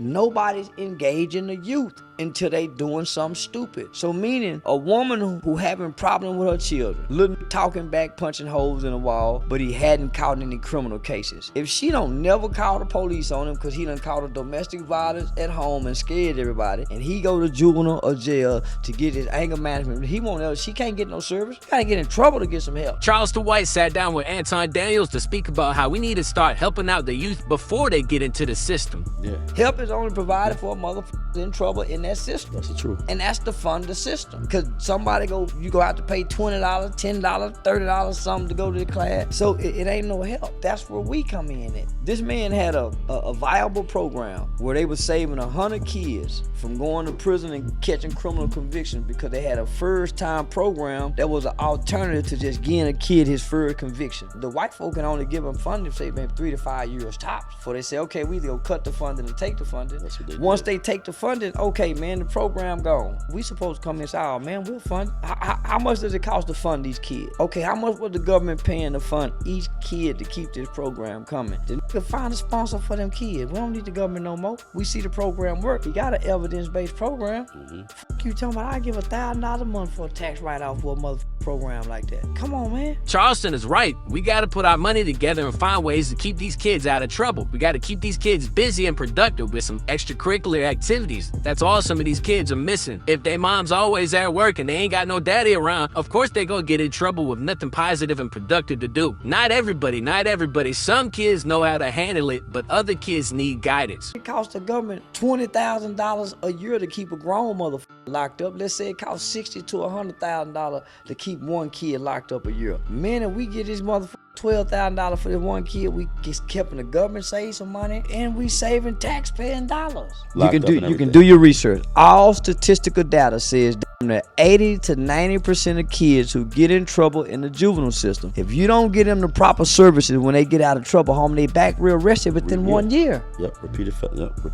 nobody's engaging the youth until they doing something stupid. So meaning a woman who having problem with her children, little talking back, punching holes in the wall, but he hadn't caught any criminal cases. If she don't never call the police on him because he done caught a domestic violence at home and scared everybody, and he go to juvenile or jail to get his anger management, she can't get no service. She gotta get in trouble to get some help. Charleston White sat down with Anton Daniels to speak about how we need to start helping out the youth before they get into the system. Yeah. Help is only provided for a motherfucker in trouble in that system. That's the truth. And that's to fund the system. Because you go out to pay $20, $10, $30, something to go to the class. So it ain't no help. That's where we come in at. This man had a viable program where they were saving 100 kids from going to prison and catching criminal convictions because they had a first-time program that was an alternative to just getting a kid his first conviction. The white folk can only give them funding, say maybe 3 to 5 years tops, before they say, okay, we either go cut the funding and take the funding. That's what they Once do. they take the funding, okay, man, the program gone. We supposed to come in and say, oh, man, we'll fund. How much does it cost to fund these kids? Okay, how much was the government paying to fund each kid to keep this program coming? Then you can find a sponsor for them kids. We don't need the government no more. We see the program work. We got an evidence-based program. Fuck you talking about I give $1,000 a month for a tax write-off for a motherfucking program like that. Come on, man. Charleston is right. We got to put our money together and find ways to keep these kids out of trouble. We got to keep these kids busy and productive with some extracurricular activities. That's all some of these kids are missing. If their mom's always at work and they ain't got no daddy around, of course they gonna get in trouble with nothing positive and productive to do. Not everybody. Some kids know how to handle it, but other kids need guidance. It costs the government $20,000 a year to keep a grown motherfucker locked up. Let's say it costs $60,000 to $100,000 to keep one kid locked up a year. Man, if we get this motherfucker $12,000 for this one kid, we get kept in the government, save some money, and we saving taxpaying dollars. You can do your research. All statistical data says that 80 to 90% of kids who get in trouble in the juvenile system, if you don't get them the proper services when they get out of trouble, homie, they back rearrested within 1 year. Yep, repeated.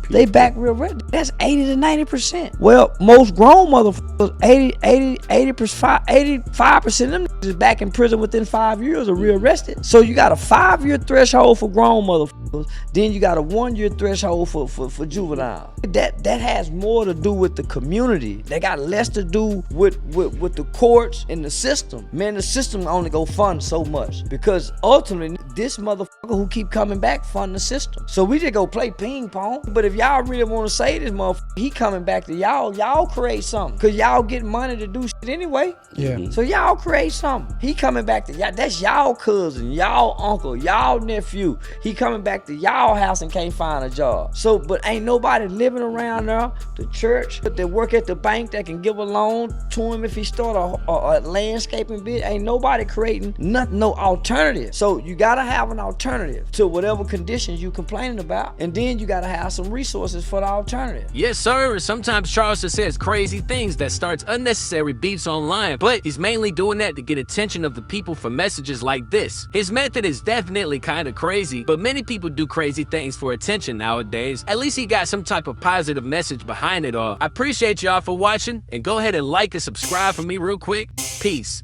They back rearrested. That's 80 to 90%. Well, most grown motherfuckers, 85% of them is back in prison within 5 years or rearrested. So you got a 5-year threshold for grown motherfuckers, then you got a 1-year threshold for juvenile. That has more to do with the community. They got less to do with the courts and the system. Man, the system only go fund so much because ultimately this motherfucker who keep coming back fund the system. So we just go play ping pong. But if y'all really want to say this motherfucker, he coming back to y'all create something. Cause y'all get money to do shit anyway. Yeah. So y'all create something. He coming back to y'all. That's y'all cousin, y'all uncle, y'all nephew. He coming back to y'all house and can't find a job. So, but ain't nobody living around there. The church, they work at the bank that can give a loan to him if he start a landscaping bit. Ain't nobody creating nothing, no alternative. So you gotta have an alternative to whatever conditions you complaining about, and then you gotta have some resources for the alternative. Yes, sir. And sometimes Charleston says crazy things that starts unnecessary beefs online, but he's mainly doing that to get attention of the people for messages like this. His method is definitely kind of crazy, but many people do crazy things for attention nowadays. At least he got some type of positive message behind it all. I appreciate y'all for watching, and go ahead and like and subscribe for me real quick. Peace.